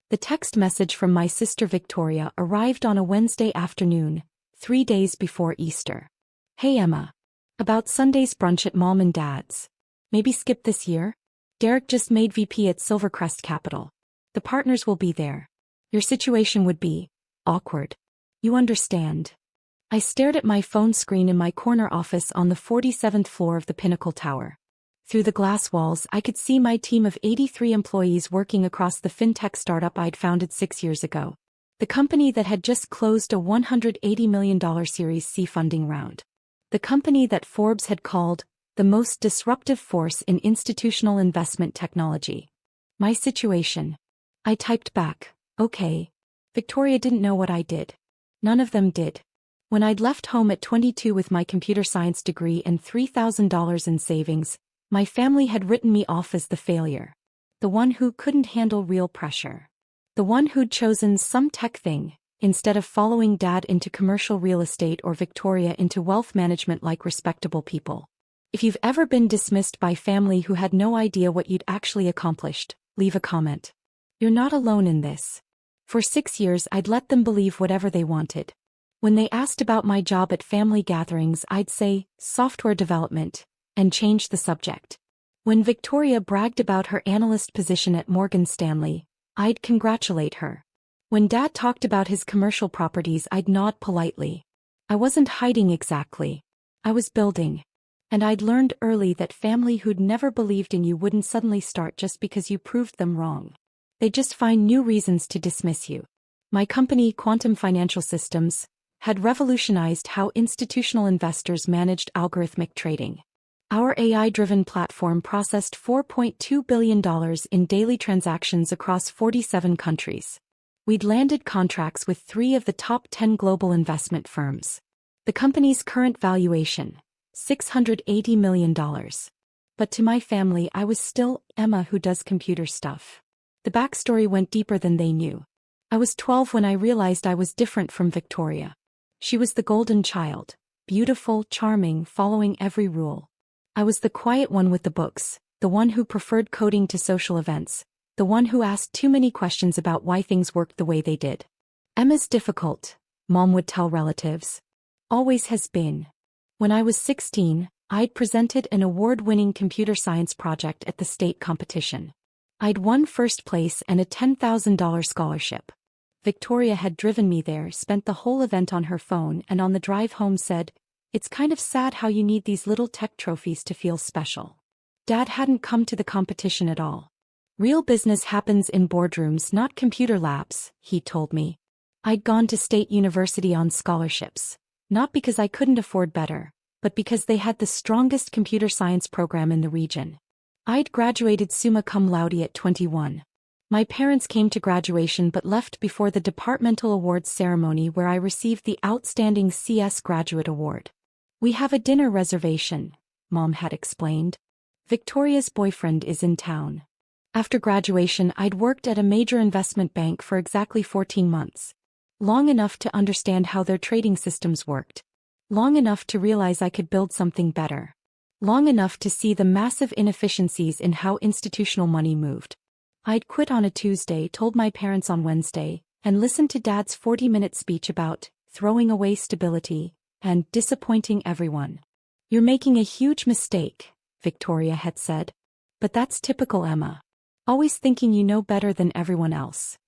The text message from my sister Victoria arrived on a Wednesday afternoon, 3 days before Easter. Hey Emma. About Sunday's brunch at Mom and Dad's. Maybe skip this year? Derek just made VP at Silvercrest Capital. The partners will be there. Your situation would be awkward. You understand. I stared at my phone screen in my corner office on the 47th floor of the Pinnacle Tower. Through the glass walls I could see my team of 83 employees working across the fintech startup I'd founded 6 years ago. The company that had just closed a $180 million Series C funding round. The company that Forbes had called the most disruptive force in institutional investment technology. My situation. I typed back, okay. Victoria didn't know what I did. None of them did. When I'd left home at 22 with my computer science degree and $3,000 in savings, my family had written me off as the failure. The one who couldn't handle real pressure. The one who'd chosen some tech thing, instead of following Dad into commercial real estate or Victoria into wealth management like respectable people. If you've ever been dismissed by family who had no idea what you'd actually accomplished, leave a comment. You're not alone in this. For 6 years I'd let them believe whatever they wanted. When they asked about my job at family gatherings I'd say, software development, and change the subject. When Victoria bragged about her analyst position at Morgan Stanley, I'd congratulate her. When Dad talked about his commercial properties I'd nod politely. I wasn't hiding exactly. I was building. And I'd learned early that family who'd never believed in you wouldn't suddenly start just because you proved them wrong. They'd just find new reasons to dismiss you. My company, Quantum Financial Systems, had revolutionized how institutional investors managed algorithmic trading. Our AI-driven platform processed $4.2 billion in daily transactions across 47 countries. We'd landed contracts with 3 of the top 10 global investment firms. The company's current valuation, $680 million. But to my family I was still Emma who does computer stuff. The backstory went deeper than they knew. I was 12 when I realized I was different from Victoria. She was the golden child, beautiful, charming, following every rule. I was the quiet one with the books, the one who preferred coding to social events, the one who asked too many questions about why things worked the way they did. Emma's difficult, Mom would tell relatives. Always has been. When I was 16, I'd presented an award-winning computer science project at the state competition. I'd won first place and a $10,000 scholarship. Victoria had driven me there, spent the whole event on her phone, and on the drive home said, "It's kind of sad how you need these little tech trophies to feel special." Dad hadn't come to the competition at all. Real business happens in boardrooms, not computer labs, he told me. I'd gone to State University on scholarships, not because I couldn't afford better, but because they had the strongest computer science program in the region. I'd graduated summa cum laude at 21. My parents came to graduation but left before the departmental awards ceremony where I received the Outstanding CS Graduate Award. "We have a dinner reservation," Mom had explained. "Victoria's boyfriend is in town." After graduation I'd worked at a major investment bank for exactly 14 months. Long enough to understand how their trading systems worked. Long enough to realize I could build something better. Long enough to see the massive inefficiencies in how institutional money moved. I'd quit on a Tuesday, told my parents on Wednesday, and listened to Dad's 40-minute speech about throwing away stability and disappointing everyone. "You're making a huge mistake," Victoria had said. "But that's typical Emma. Always thinking you know better than everyone else."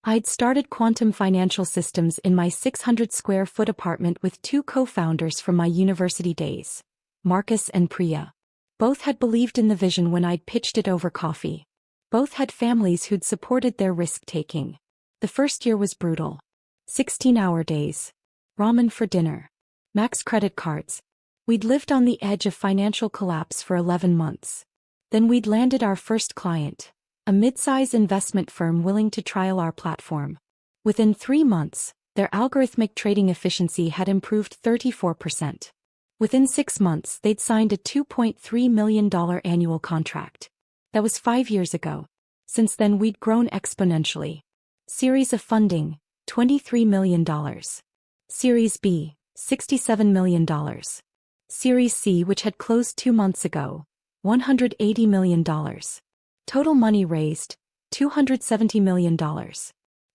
I'd started Quantum Financial Systems in my 600-square-foot apartment with 2 co-founders from my university days, Marcus and Priya. Both had believed in the vision when I'd pitched it over coffee. Both had families who'd supported their risk-taking. The first year was brutal. 16-hour days. Ramen for dinner. Max credit cards. We'd lived on the edge of financial collapse for 11 months. Then we'd landed our first client, a mid-size investment firm willing to trial our platform. Within 3 months, their algorithmic trading efficiency had improved 34%. Within 6 months they'd signed a $2.3 million annual contract. That was 5 years ago. Since then we'd grown exponentially. Series of funding, $23 million. Series B, $67 million. Series C, which had closed 2 months ago, $180 million. Total money raised, $270 million.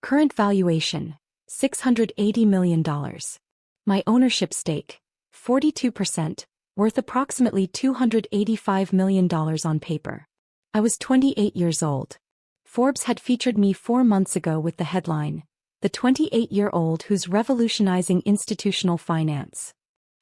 Current valuation, $680 million. My ownership stake, 42%, worth approximately $285 million on paper. I was 28 years old. Forbes had featured me 4 months ago with the headline, "The 28-year-old who's revolutionizing institutional finance."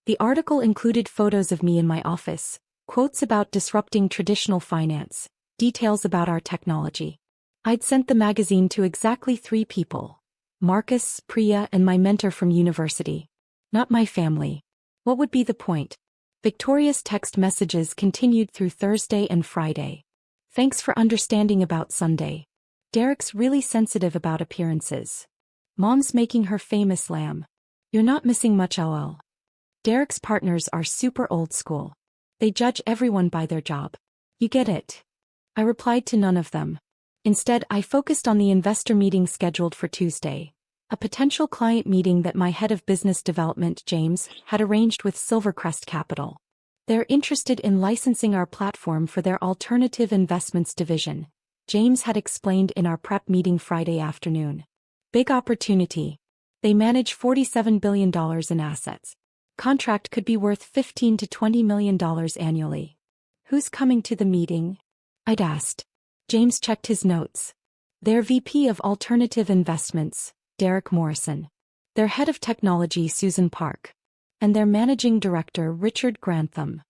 The article included photos of me in my office, quotes about disrupting traditional finance, details about our technology. I'd sent the magazine to exactly 3 people: Marcus, Priya, and my mentor from university. Not my family. What would be the point? Victoria's text messages continued through Thursday and Friday. Thanks for understanding about Sunday. Derek's really sensitive about appearances. Mom's making her famous lamb. You're not missing much, lol. Derek's partners are super old school. They judge everyone by their job. You get it. I replied to none of them. Instead, I focused on the investor meeting scheduled for Tuesday, a potential client meeting that my head of business development, James, had arranged with Silvercrest Capital. They're interested in licensing our platform for their alternative investments division, James had explained in our prep meeting Friday afternoon. Big opportunity. They manage $47 billion in assets. Contract could be worth $15 to $20 million annually. Who's coming to the meeting? I'd asked. James checked his notes. Their VP of Alternative Investments, Derek Morrison. Their head of technology, Susan Park. And their managing director, Richard Grantham.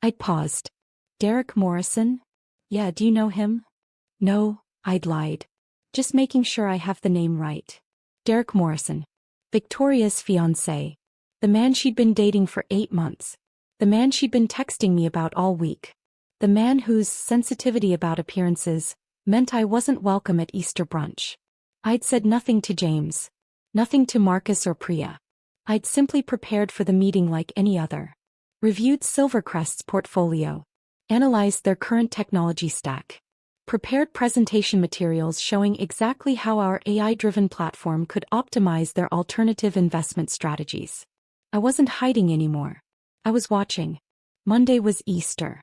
I'd paused. Derek Morrison? Yeah, do you know him? No, I'd lied. Just making sure I have the name right. Derek Morrison. Victoria's fiancé. The man she'd been dating for 8 months. The man she'd been texting me about all week. The man whose sensitivity about appearances meant I wasn't welcome at Easter brunch. I'd said nothing to James. Nothing to Marcus or Priya. I'd simply prepared for the meeting like any other. Reviewed Silvercrest's portfolio. Analyzed their current technology stack. Prepared presentation materials showing exactly how our AI-driven platform could optimize their alternative investment strategies. I wasn't hiding anymore. I was watching. Monday was Easter.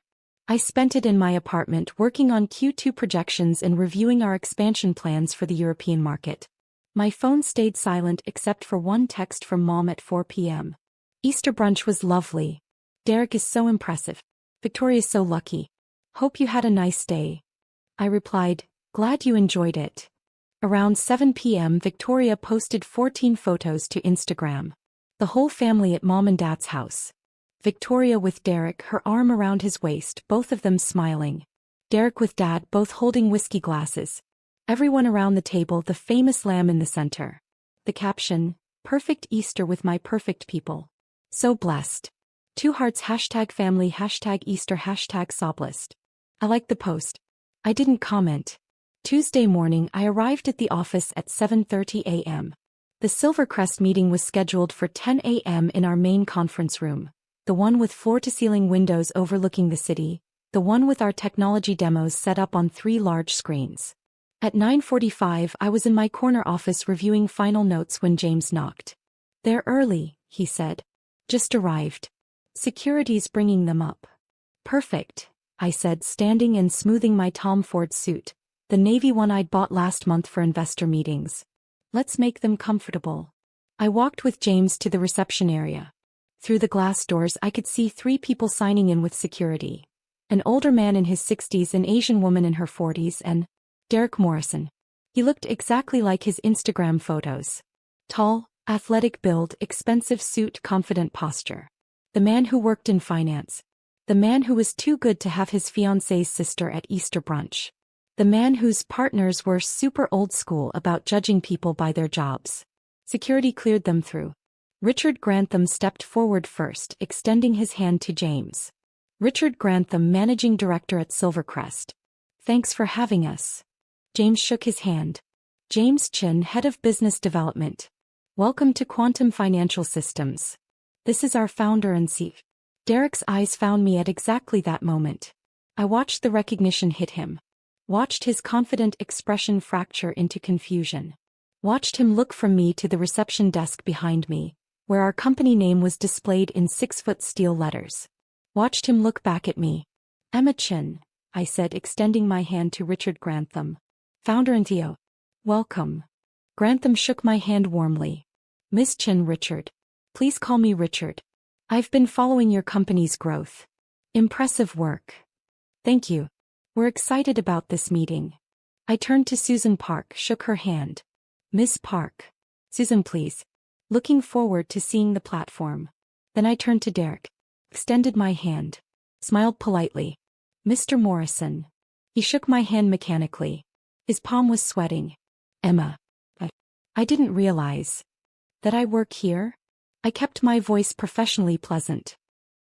I spent it in my apartment working on Q2 projections and reviewing our expansion plans for the European market. My phone stayed silent except for one text from Mom at 4 p.m. Easter brunch was lovely. Derek is so impressive. Victoria's so lucky. Hope you had a nice day. I replied, glad you enjoyed it. Around 7 p.m. Victoria posted 14 photos to Instagram. The whole family at Mom and Dad's house. Victoria with Derek, her arm around his waist, both of them smiling. Derek with Dad, both holding whiskey glasses. Everyone around the table, the famous lamb in the center. The caption, "Perfect Easter with my perfect people. So blessed." 2 hearts #family #Easter #soblist. I liked the post. I didn't comment. Tuesday morning I arrived at the office at 7:30 a.m. The Silvercrest meeting was scheduled for 10 a.m. in our main conference room, the one with floor-to-ceiling windows overlooking the city, the one with our technology demos set up on 3 large screens. At 9:45 I was in my corner office reviewing final notes when James knocked. "They're early," he said. "Just arrived. Security's bringing them up." "Perfect," I said, standing and smoothing my Tom Ford suit, the navy one I'd bought last month for investor meetings. "Let's make them comfortable." I walked with James to the reception area. Through the glass doors I could see 3 people signing in with security. An older man in his 60s, an Asian woman in her 40s, and Derek Morrison. He looked exactly like his Instagram photos. Tall, athletic build, expensive suit, confident posture. The man who worked in finance. The man who was too good to have his fiancée's sister at Easter brunch. The man whose partners were super old school about judging people by their jobs. Security cleared them through. Richard Grantham stepped forward first, extending his hand to James. Richard Grantham, managing director at Silvercrest. "Thanks for having us." James shook his hand. James Chin, head of business development. "Welcome to Quantum Financial Systems. This is our founder and CEO." Derek's eyes found me at exactly that moment. I watched the recognition hit him. Watched his confident expression fracture into confusion. Watched him look from me to the reception desk behind me, where our company name was displayed in 6-foot steel letters. Watched him look back at me. "Emma Chin," I said, extending my hand to Richard Grantham. Founder and CEO. Welcome. Grantham shook my hand warmly. Miss Chen, Richard. Please call me Richard. I've been following your company's growth. Impressive work. Thank you. We're excited about this meeting. I turned to Susan Park, shook her hand. Miss Park. Susan, please. Looking forward to seeing the platform. Then I turned to Derek. Extended my hand. Smiled politely. Mr. Morrison. He shook my hand mechanically. His palm was sweating. Emma. I didn't realize that I work here. I kept my voice professionally pleasant.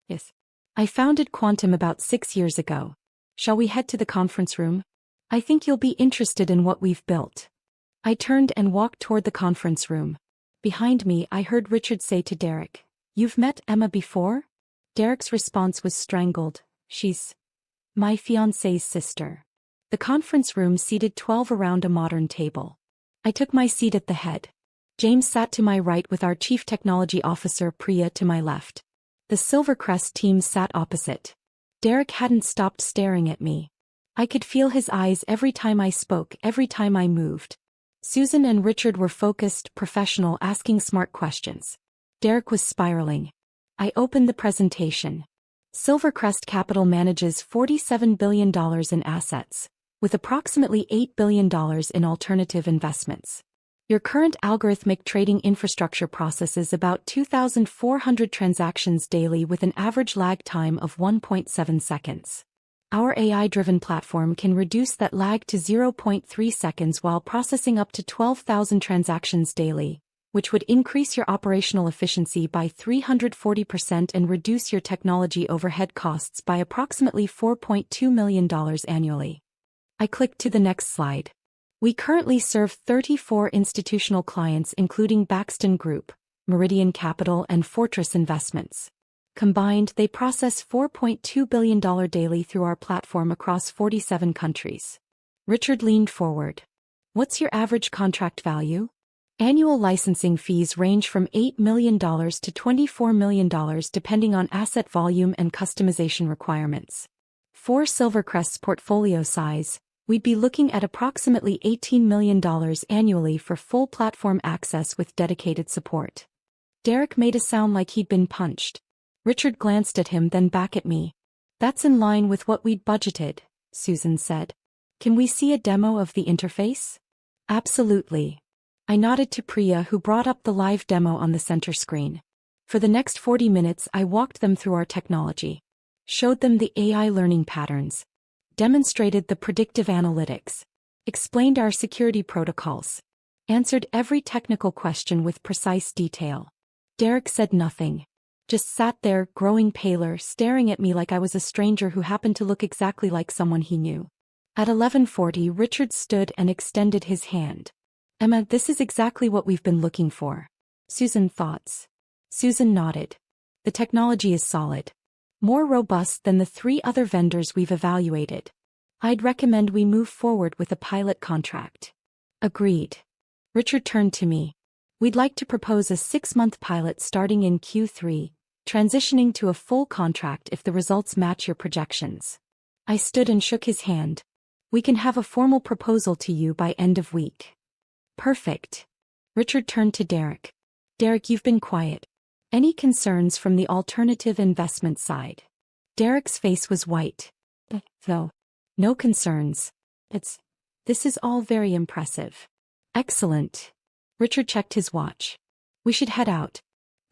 Yes. I founded Quantum about 6 years ago. Shall we head to the conference room? I think you'll be interested in what we've built. I turned and walked toward the conference room. Behind me, I heard Richard say to Derek, "You've met Emma before?" Derek's response was strangled. "She's my fiancé's sister." The conference room seated 12 around a modern table. I took my seat at the head. James sat to my right with our Chief Technology Officer Priya to my left. The Silvercrest team sat opposite. Derek hadn't stopped staring at me. I could feel his eyes every time I spoke, every time I moved. Susan and Richard were focused, professional, asking smart questions. Derek was spiraling. I opened the presentation. Silvercrest Capital manages $47 billion in assets, with approximately $8 billion in alternative investments. Your current algorithmic trading infrastructure processes about 2,400 transactions daily with an average lag time of 1.7 seconds. Our AI-driven platform can reduce that lag to 0.3 seconds while processing up to 12,000 transactions daily, which would increase your operational efficiency by 340% and reduce your technology overhead costs by approximately $4.2 million annually. I clicked to the next slide. We currently serve 34 institutional clients including Baxton Group, Meridian Capital and Fortress Investments. Combined, they process $4.2 billion daily through our platform across 47 countries. Richard leaned forward. What's your average contract value? Annual licensing fees range from $8 million to $24 million depending on asset volume and customization requirements. For Silvercrest's portfolio size, we'd be looking at approximately $18 million annually for full platform access with dedicated support. Derek made a sound like he'd been punched. Richard glanced at him, then back at me. That's in line with what we'd budgeted, Susan said. Can we see a demo of the interface? Absolutely. I nodded to Priya, who brought up the live demo on the center screen. For the next 40 minutes, I walked them through our technology, showed them the AI learning patterns, demonstrated the predictive analytics, explained our security protocols, answered every technical question with precise detail. Derek said nothing, just sat there, growing paler, staring at me like I was a stranger who happened to look exactly like someone he knew. At 11:40, Richard stood and extended his hand. Emma, this is exactly what we've been looking for. Susan, thoughts? Susan nodded. The technology is solid. More robust than the 3 other vendors we've evaluated. I'd recommend we move forward with a pilot contract. Agreed. Richard turned to me. We'd like to propose a 6-month pilot starting in Q3, transitioning to a full contract if the results match your projections. I stood and shook his hand. We can have a formal proposal to you by end of week. Perfect. Richard turned to Derek. Derek, you've been quiet. Any concerns from the alternative investment side? Derek's face was white. No. No concerns. This is all very impressive. Excellent. Richard checked his watch. We should head out.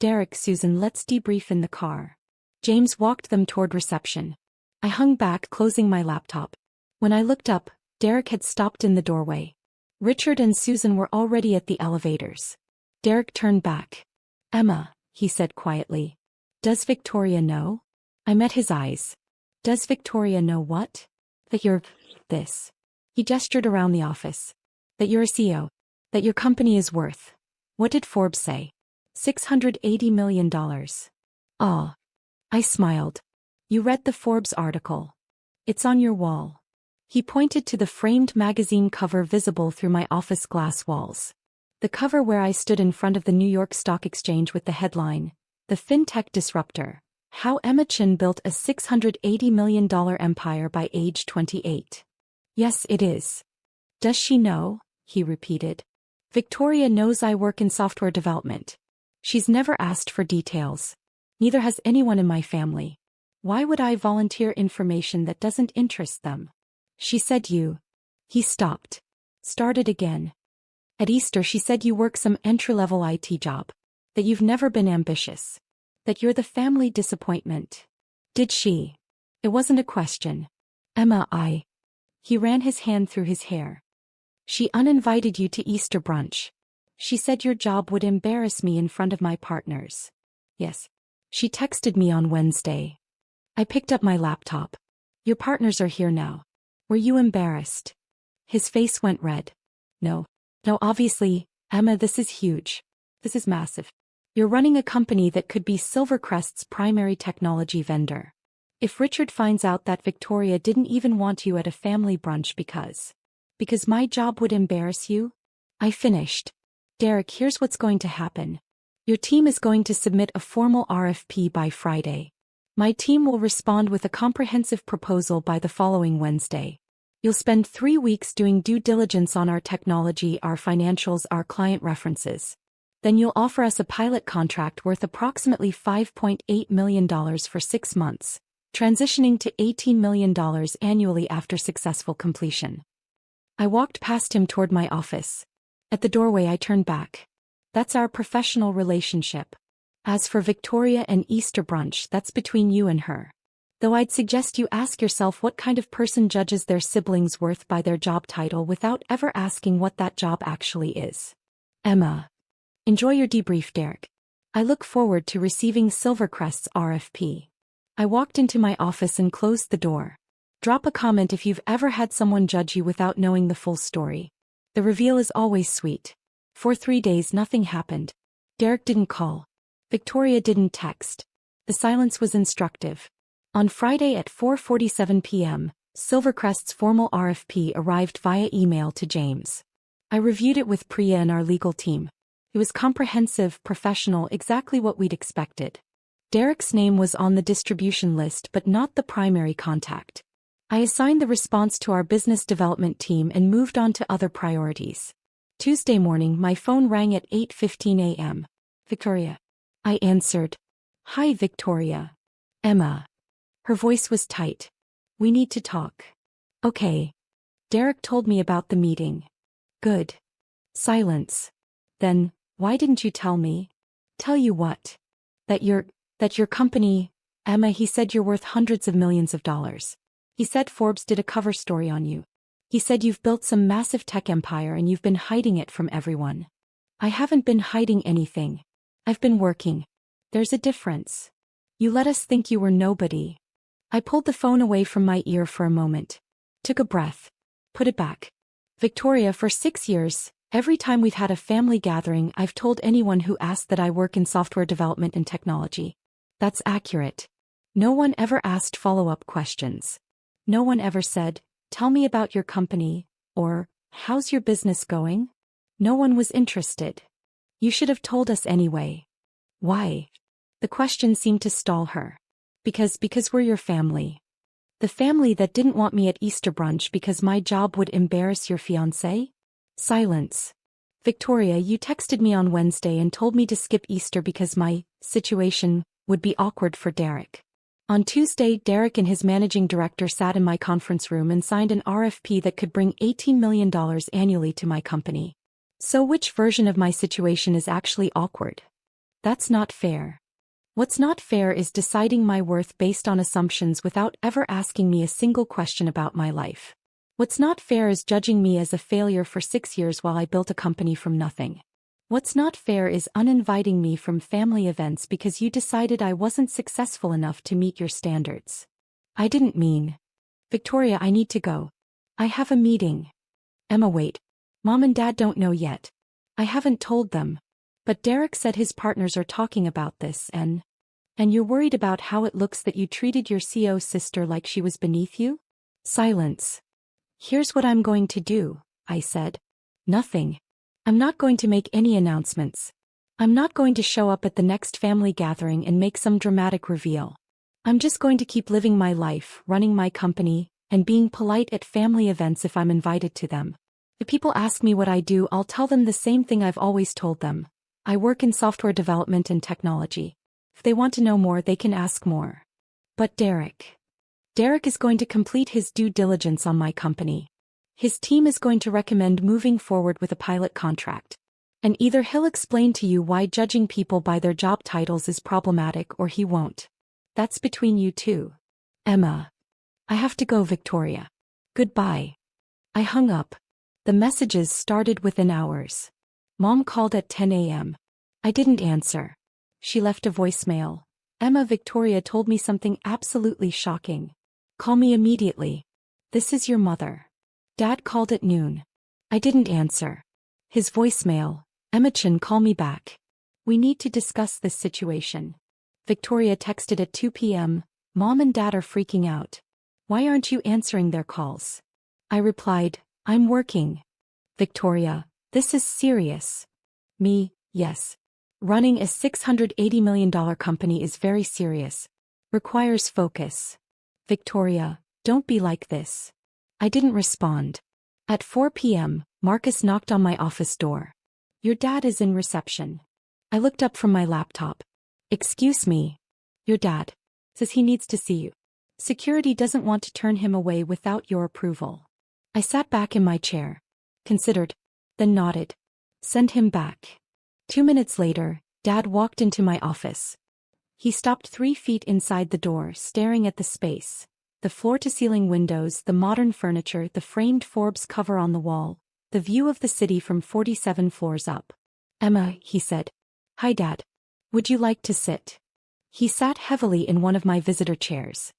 Derek, Susan, let's debrief in the car. James walked them toward reception. I hung back, closing my laptop. When I looked up, Derek had stopped in the doorway. Richard and Susan were already at the elevators. Derek turned back. Emma, he said quietly. Does Victoria know? I met his eyes. Does Victoria know what? That you're this. He gestured around the office. That you're a CEO. That your company is worth. What did Forbes say? $680 million. Ah. I smiled. You read the Forbes article. It's on your wall. He pointed to the framed magazine cover visible through my office glass walls. The cover where I stood in front of the New York Stock Exchange with the headline, The FinTech Disruptor, How Emma Chen Built a $680 Million Empire by Age 28. Yes, it is. Does she know? He repeated. Victoria knows I work in software development. She's never asked for details. Neither has anyone in my family. Why would I volunteer information that doesn't interest them? She said you. He stopped. Started again. At Easter she said you work some entry-level IT job. That you've never been ambitious. That you're the family disappointment. Did she? It wasn't a question. Emma, He ran his hand through his hair. She uninvited you to Easter brunch. She said your job would embarrass me in front of my partners. Yes. She texted me on Wednesday. I picked up my laptop. Your partners are here now. Were you embarrassed? His face went red. No, obviously, Emma, this is huge. This is massive. You're running a company that could be Silvercrest's primary technology vendor. If Richard finds out that Victoria didn't even want you at a family brunch because my job would embarrass you? I finished. Derek, here's what's going to happen. Your team is going to submit a formal RFP by Friday. My team will respond with a comprehensive proposal by the following Wednesday. You'll spend 3 weeks doing due diligence on our technology, our financials, our client references. Then you'll offer us a pilot contract worth approximately $5.8 million for 6 months, transitioning to $18 million annually after successful completion. I walked past him toward my office. At the doorway I turned back. That's our professional relationship. As for Victoria and Easter brunch, that's between you and her. Though I'd suggest you ask yourself what kind of person judges their siblings' worth by their job title without ever asking what that job actually is. Emma. Enjoy your debrief, Derek. I look forward to receiving Silvercrest's RFP. I walked into my office and closed the door. Drop a comment if you've ever had someone judge you without knowing the full story. The reveal is always sweet. For 3 days nothing happened. Derek didn't call. Victoria didn't text. The silence was instructive. On Friday at 4:47 p.m., Silvercrest's formal RFP arrived via email to James. I reviewed it with Priya and our legal team. It was comprehensive, professional, exactly what we'd expected. Derek's name was on the distribution list but not the primary contact. I assigned the response to our business development team and moved on to other priorities. Tuesday morning my phone rang at 8:15 a.m. Victoria. I answered. Hi, Victoria. Emma. Her voice was tight. We need to talk. Okay. Derek told me about the meeting. Good. Silence. Then, why didn't you tell me? Tell you what? That your company, Emma, he said you're worth hundreds of millions of dollars. He said Forbes did a cover story on you. He said you've built some massive tech empire and you've been hiding it from everyone. I haven't been hiding anything. I've been working. There's a difference. You let us think you were nobody. I pulled the phone away from my ear for a moment. Took a breath. Put it back. Victoria, for 6 years, every time we've had a family gathering, I've told anyone who asked that I work in software development and technology. That's accurate. No one ever asked follow-up questions. No one ever said, tell me about your company, or, how's your business going? No one was interested. You should have told us anyway. Why? The question seemed to stall her. Because we're your family. The family that didn't want me at Easter brunch because my job would embarrass your fiancé? Silence. Victoria, you texted me on Wednesday and told me to skip Easter because my situation would be awkward for Derek. On Tuesday, Derek and his managing director sat in my conference room and signed an RFP that could bring $18 million annually to my company. So which version of my situation is actually awkward? That's not fair. What's not fair is deciding my worth based on assumptions without ever asking me a single question about my life. What's not fair is judging me as a failure for 6 years while I built a company from nothing. What's not fair is uninviting me from family events because you decided I wasn't successful enough to meet your standards. I didn't mean. Victoria, I need to go. I have a meeting. Emma, wait. Mom and Dad don't know yet. I haven't told them. But Derek said his partners are talking about this and you're worried about how it looks that you treated your CO sister like she was beneath you? Silence. Here's what I'm going to do, I said. Nothing. I'm not going to make any announcements. I'm not going to show up at the next family gathering and make some dramatic reveal. I'm just going to keep living my life, running my company, and being polite at family events if I'm invited to them. If people ask me what I do, I'll tell them the same thing I've always told them. I work in software development and technology. If they want to know more, they can ask more. But Derek is going to complete his due diligence on my company. His team is going to recommend moving forward with a pilot contract. And either he'll explain to you why judging people by their job titles is problematic or he won't. That's between you two. Emma. I have to go, Victoria. Goodbye. I hung up. The messages started within hours. Mom called at 10 a.m. I didn't answer. She left a voicemail. Emma, Victoria told me something absolutely shocking. Call me immediately. This is your mother. Dad called at noon. I didn't answer. His voicemail. Emma-chan, call me back. We need to discuss this situation. Victoria texted at 2 p.m. Mom and Dad are freaking out. Why aren't you answering their calls? I replied, I'm working. Victoria, this is serious. Me, yes. Running a $680 million company is very serious. Requires focus. Victoria, don't be like this. I didn't respond. At 4 p.m., Marcus knocked on my office door. Your dad is in reception. I looked up from my laptop. Excuse me. Your dad says he needs to see you. Security doesn't want to turn him away without your approval. I sat back in my chair. Considered. Then nodded. Send him back. 2 minutes later, Dad walked into my office. He stopped 3 feet inside the door, staring at the space. The floor-to-ceiling windows, the modern furniture, the framed Forbes cover on the wall, the view of the city from 47 floors up. Emma, he said. Hi, Dad. Would you like to sit? He sat heavily in one of my visitor chairs.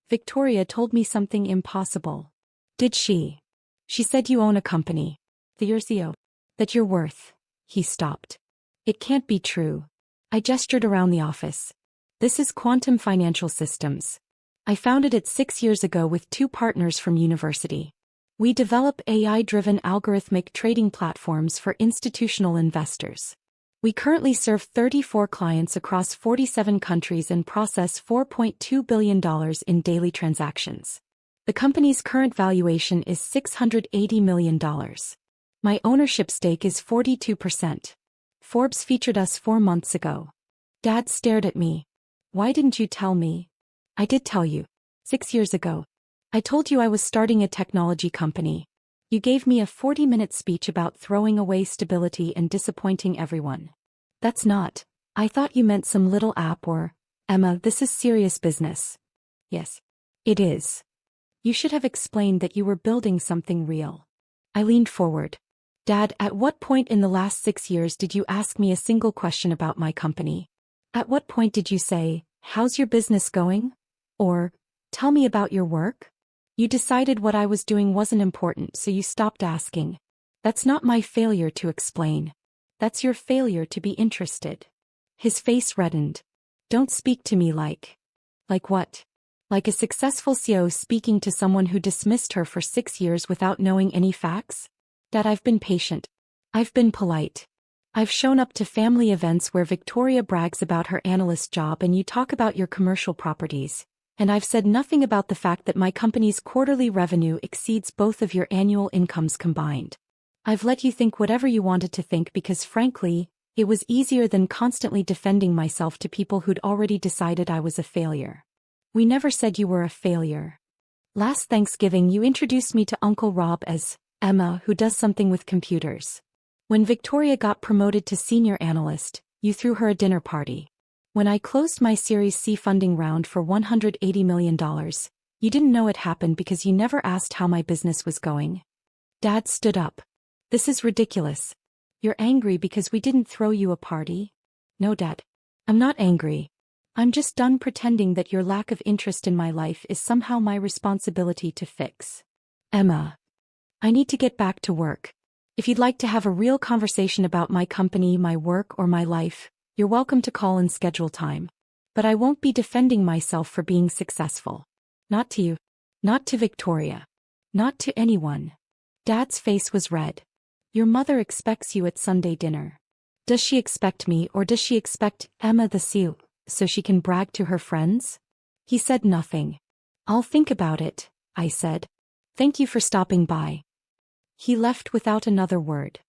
Victoria told me something impossible. Did she? She said you own a company. The CEO. That you're worth. He stopped. It can't be true. I gestured around the office. This is Quantum Financial Systems. I founded it 6 years ago with 2 partners from university. We develop AI-driven algorithmic trading platforms for institutional investors. We currently serve 34 clients across 47 countries and process $4.2 billion in daily transactions. The company's current valuation is $680 million. My ownership stake is 42%. Forbes featured us 4 months ago. Dad stared at me. Why didn't you tell me? I did tell you. 6 years ago. I told you I was starting a technology company. You gave me a 40-minute speech about throwing away stability and disappointing everyone. That's not. I thought you meant some little app or, Emma, this is serious business. Yes. It is. You should have explained that you were building something real. I leaned forward. Dad, at what point in the last 6 years did you ask me a single question about my company? At what point did you say, how's your business going? Or, tell me about your work? You decided what I was doing wasn't important, so you stopped asking. That's not my failure to explain. That's your failure to be interested. His face reddened. Don't speak to me like. Like what? Like a successful CEO speaking to someone who dismissed her for 6 years without knowing any facts? Dad, I've been patient. I've been polite. I've shown up to family events where Victoria brags about her analyst job and you talk about your commercial properties. And I've said nothing about the fact that my company's quarterly revenue exceeds both of your annual incomes combined. I've let you think whatever you wanted to think because frankly, it was easier than constantly defending myself to people who'd already decided I was a failure. We never said you were a failure. Last Thanksgiving you introduced me to Uncle Rob as Emma, who does something with computers. When Victoria got promoted to senior analyst, you threw her a dinner party. When I closed my Series C funding round for $180 million, you didn't know it happened because you never asked how my business was going. Dad stood up. This is ridiculous. You're angry because we didn't throw you a party? No, Dad. I'm not angry. I'm just done pretending that your lack of interest in my life is somehow my responsibility to fix. Emma. I need to get back to work. If you'd like to have a real conversation about my company, my work, or my life, you're welcome to call and schedule time. But I won't be defending myself for being successful. Not to you. Not to Victoria. Not to anyone. Dad's face was red. Your mother expects you at Sunday dinner. Does she expect me or does she expect Emma the CEO, so she can brag to her friends? He said nothing. I'll think about it, I said. Thank you for stopping by. He left without another word.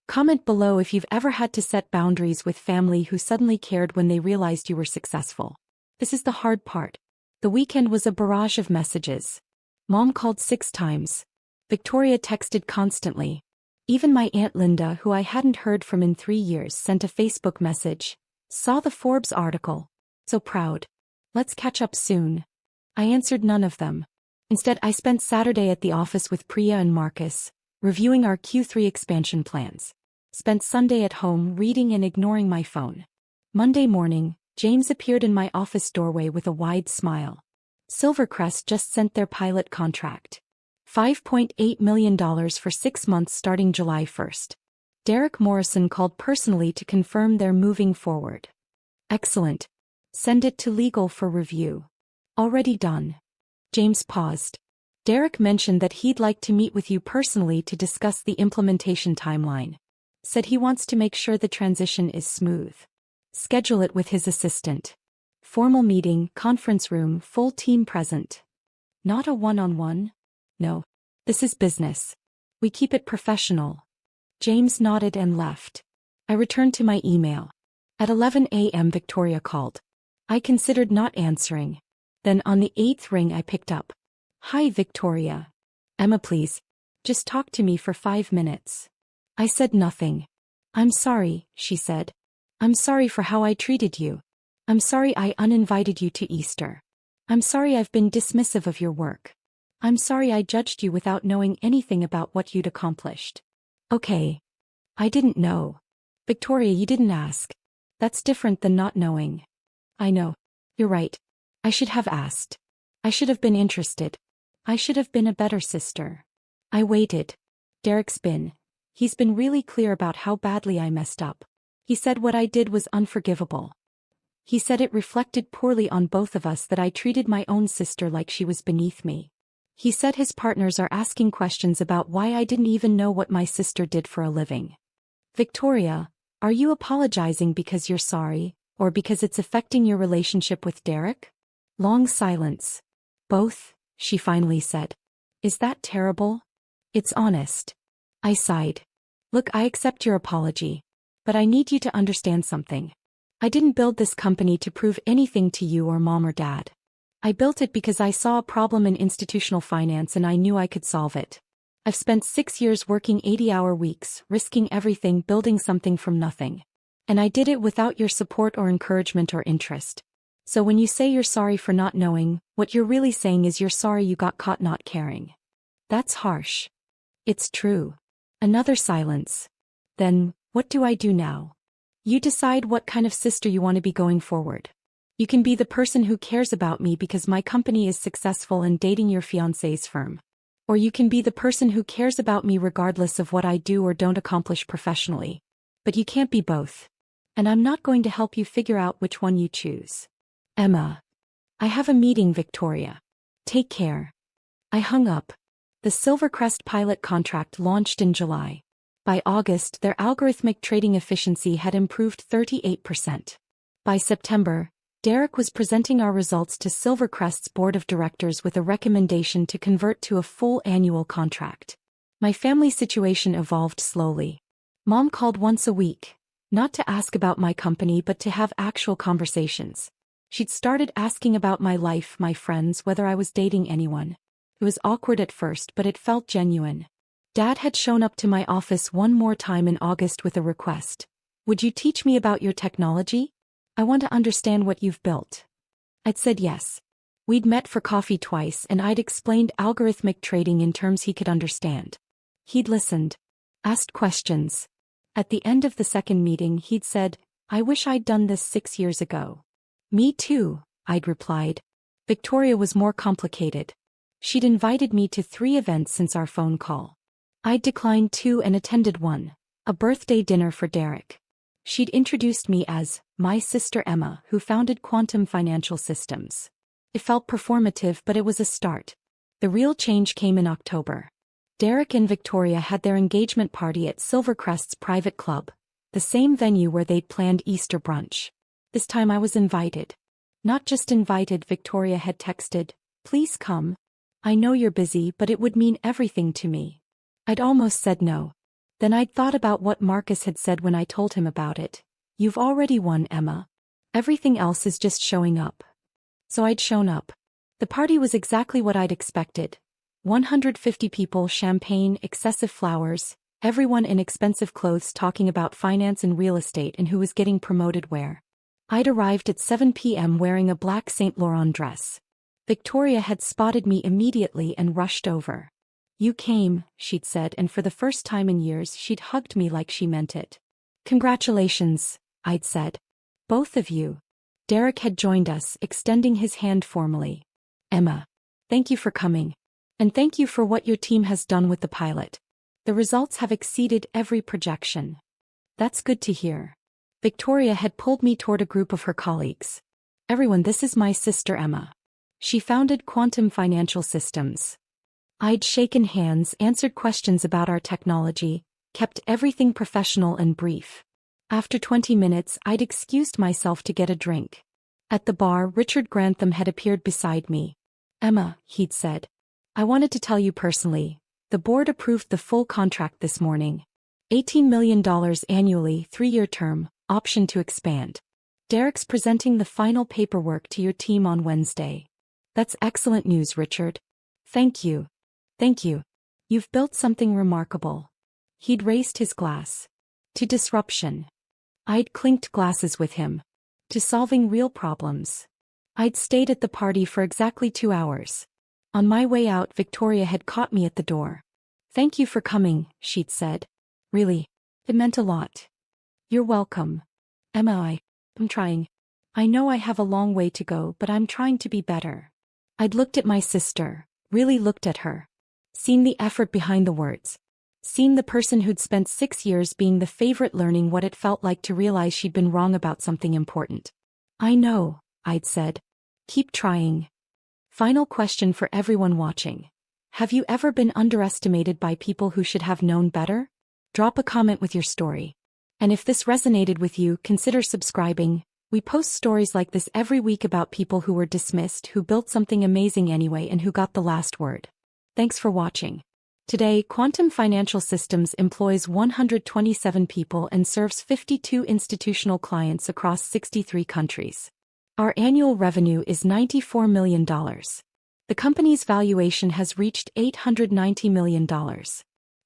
Comment below if you've ever had to set boundaries with family who suddenly cared when they realized you were successful. This is the hard part. The weekend was a barrage of messages. Mom called 6 times. Victoria texted constantly. Even my Aunt Linda, who I hadn't heard from in 3 years, sent a Facebook message. Saw the Forbes article. So proud. Let's catch up soon. I answered none of them. Instead, I spent Saturday at the office with Priya and Marcus, reviewing our Q3 expansion plans. Spent Sunday at home reading and ignoring my phone. Monday morning, James appeared in my office doorway with a wide smile. Silvercrest just sent their pilot contract. $5.8 million for 6 months starting July 1st. Derek Morrison called personally to confirm they're moving forward. Excellent. Send it to legal for review. Already done. James paused. Derek mentioned that he'd like to meet with you personally to discuss the implementation timeline. Said he wants to make sure the transition is smooth. Schedule it with his assistant. Formal meeting, conference room, full team present. Not a one-on-one? No. This is business. We keep it professional. James nodded and left. I returned to my email. At 11 a.m. Victoria called. I considered not answering. Then on the 8th ring I picked up. Hi Victoria. Emma please. Just talk to me for 5 minutes. I said nothing. I'm sorry, she said. I'm sorry for how I treated you. I'm sorry I uninvited you to Easter. I'm sorry I've been dismissive of your work. I'm sorry I judged you without knowing anything about what you'd accomplished. Okay. I didn't know. Victoria, you didn't ask. That's different than not knowing. I know. You're right. I should have asked. I should have been interested. I should have been a better sister. I waited. Derek's been. He's been really clear about how badly I messed up. He said what I did was unforgivable. He said it reflected poorly on both of us that I treated my own sister like she was beneath me. He said his partners are asking questions about why I didn't even know what my sister did for a living. Victoria, are you apologizing because you're sorry, or because it's affecting your relationship with Derek? Long silence. Both, she finally said. Is that terrible? It's honest. I sighed. Look, I accept your apology. But I need you to understand something. I didn't build this company to prove anything to you or mom or dad. I built it because I saw a problem in institutional finance and I knew I could solve it. I've spent 6 years working 80-hour weeks, risking everything, building something from nothing. And I did it without your support or encouragement or interest. So when you say you're sorry for not knowing, what you're really saying is you're sorry you got caught not caring. That's harsh. It's true. Another silence. Then, what do I do now? You decide what kind of sister you want to be going forward. You can be the person who cares about me because my company is successful and dating your fiancé's firm. Or you can be the person who cares about me regardless of what I do or don't accomplish professionally. But you can't be both. And I'm not going to help you figure out which one you choose. Emma. I have a meeting, Victoria. Take care. I hung up. The Silvercrest pilot contract launched in July. By August, their algorithmic trading efficiency had improved 38%. By September, Derek was presenting our results to Silvercrest's board of directors with a recommendation to convert to a full annual contract. My family situation evolved slowly. Mom called once a week, not to ask about my company but to have actual conversations. She'd started asking about my life, my friends, whether I was dating anyone. It was awkward at first, but it felt genuine. Dad had shown up to my office one more time in August with a request. Would you teach me about your technology? I want to understand what you've built. I'd said yes. We'd met for coffee twice and I'd explained algorithmic trading in terms he could understand. He'd listened. Asked questions. At the end of the second meeting he'd said, I wish I'd done this 6 years ago. Me too, I'd replied. Victoria was more complicated. She'd invited me to 3 events since our phone call. I'd declined 2 and attended one, a birthday dinner for Derek. She'd introduced me as my sister Emma, who founded Quantum Financial Systems. It felt performative, but it was a start. The real change came in October. Derek and Victoria had their engagement party at Silvercrest's private club, the same venue where they'd planned Easter brunch. This time I was invited. Not just invited, Victoria had texted, please come. I know you're busy, but it would mean everything to me. I'd almost said no. Then I'd thought about what Marcus had said when I told him about it. You've already won, Emma. Everything else is just showing up. So I'd shown up. The party was exactly what I'd expected. 150 people, champagne, excessive flowers, everyone in expensive clothes talking about finance and real estate and who was getting promoted where. I'd arrived at 7 p.m. wearing a black Saint Laurent dress. Victoria had spotted me immediately and rushed over. You came, she'd said, and for the first time in years she'd hugged me like she meant it. Congratulations, I'd said. Both of you. Derek had joined us, extending his hand formally. Emma. Thank you for coming. And thank you for what your team has done with the pilot. The results have exceeded every projection. That's good to hear. Victoria had pulled me toward a group of her colleagues. Everyone, this is my sister Emma. She founded Quantum Financial Systems. I'd shaken hands, answered questions about our technology, kept everything professional and brief. After 20 minutes, I'd excused myself to get a drink. At the bar, Richard Grantham had appeared beside me. Emma, he'd said. I wanted to tell you personally. The board approved the full contract this morning. $18 million annually, 3-year term, option to expand. Derek's presenting the final paperwork to your team on Wednesday. That's excellent news, Richard. Thank you. Thank you. You've built something remarkable. He'd raised his glass. To disruption. I'd clinked glasses with him. To solving real problems. I'd stayed at the party for exactly 2 hours. On my way out, Victoria had caught me at the door. Thank you for coming, she'd said. Really. It meant a lot. You're welcome. Emma, I'm trying. I know I have a long way to go, but I'm trying to be better. I'd looked at my sister, really looked at her. Seen the effort behind the words. Seen the person who'd spent 6 years being the favorite, learning what it felt like to realize she'd been wrong about something important. I know, I'd said. Keep trying. Final question for everyone watching. Have you ever been underestimated by people who should have known better? Drop a comment with your story. And if this resonated with you, consider subscribing. We post stories like this every week about people who were dismissed, who built something amazing anyway, and who got the last word. Thanks for watching. Today, Quantum Financial Systems employs 127 people and serves 52 institutional clients across 63 countries. Our annual revenue is $94 million. The company's valuation has reached $890 million.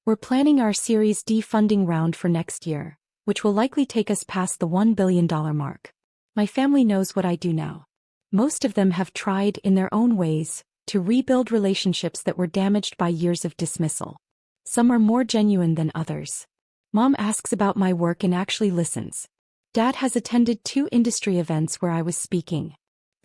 We're planning our Series D funding round for next year, which will likely take us past the $1 billion mark. My family knows what I do now. Most of them have tried, in their own ways, to rebuild relationships that were damaged by years of dismissal. Some are more genuine than others. Mom asks about my work and actually listens. Dad has attended 2 industry events where I was speaking.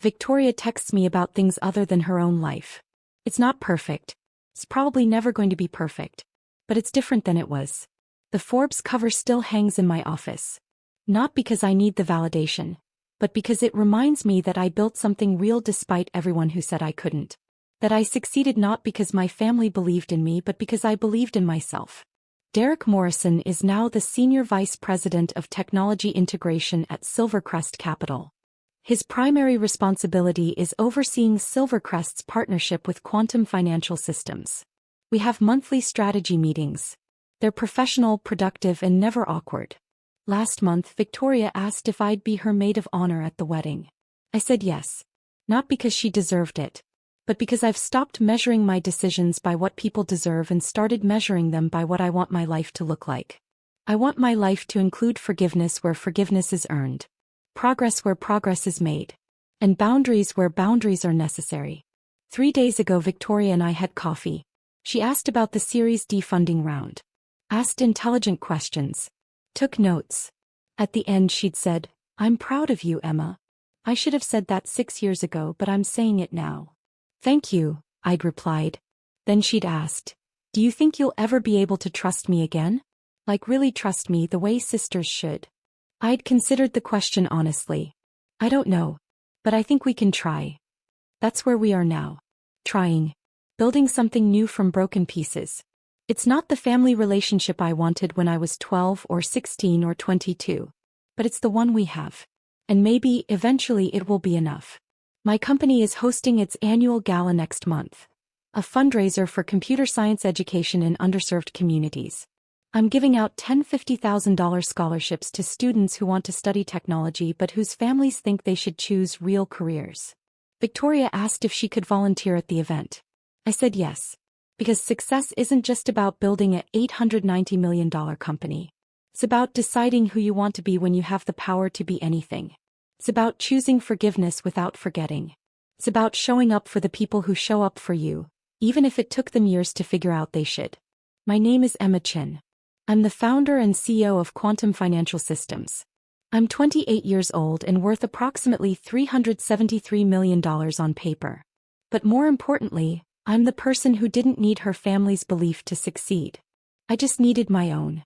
Victoria texts me about things other than her own life. It's not perfect. It's probably never going to be perfect. But it's different than it was. The Forbes cover still hangs in my office. Not because I need the validation, but because it reminds me that I built something real despite everyone who said I couldn't. That I succeeded not because my family believed in me but because I believed in myself. Derek Morrison is now the Senior Vice President of Technology Integration at Silvercrest Capital. His primary responsibility is overseeing Silvercrest's partnership with Quantum Financial Systems. We have monthly strategy meetings. They're professional, productive, and never awkward. Last month, Victoria asked if I'd be her maid of honor at the wedding. I said yes. Not because she deserved it, but because I've stopped measuring my decisions by what people deserve and started measuring them by what I want my life to look like. I want my life to include forgiveness where forgiveness is earned, progress where progress is made, and boundaries where boundaries are necessary. 3 days ago, Victoria and I had coffee. She asked about the Series D funding round. Asked intelligent questions. Took notes. At the end, she'd said, "I'm proud of you, Emma. I should have said that 6 years ago, but I'm saying it now." "Thank you," I'd replied. Then she'd asked, "Do you think you'll ever be able to trust me again? Like really trust me the way sisters should?" I'd considered the question honestly. I don't know. But I think we can try. That's where we are now. Trying. Building something new from broken pieces. It's not the family relationship I wanted when I was 12 or 16 or 22. But it's the one we have. And maybe, eventually, it will be enough. My company is hosting its annual gala next month. a fundraiser for computer science education in underserved communities. I'm giving out $10,000-$50,000 scholarships to students who want to study technology but whose families think they should choose real careers. Victoria asked if she could volunteer at the event. I said yes. Because success isn't just about building an $890 million company. It's about deciding who you want to be when you have the power to be anything. It's about choosing forgiveness without forgetting. It's about showing up for the people who show up for you, even if it took them years to figure out they should. My name is Emma Chin. I'm the founder and CEO of Quantum Financial Systems. I'm 28 years old and worth approximately $373 million on paper. But more importantly, I'm the person who didn't need her family's belief to succeed. I just needed my own.